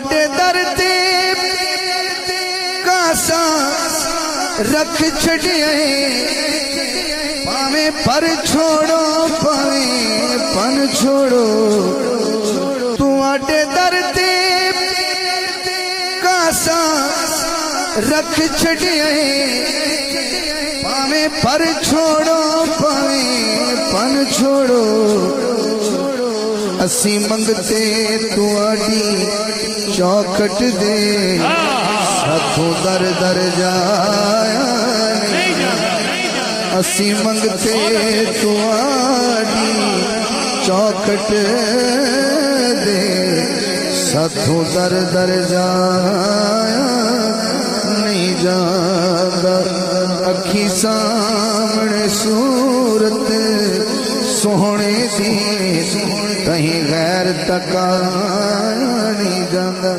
तुहाडे दर ते कासा रख छड़िया पावे पर छोड़ो पावे पन छोड़ो तुहाडे दर ते कासा रख छड़िया पावे पर छोड़ो पावे पन छोड़ो असी मंगते तुहाडी चौखट दे साथों दर दर जाया असी मंगते तुहाडी चौखट दे साथों दर दर जाया नहीं जाता अखी सामने सूरत सोहने दी कहीं गैर तक नहीं जाता।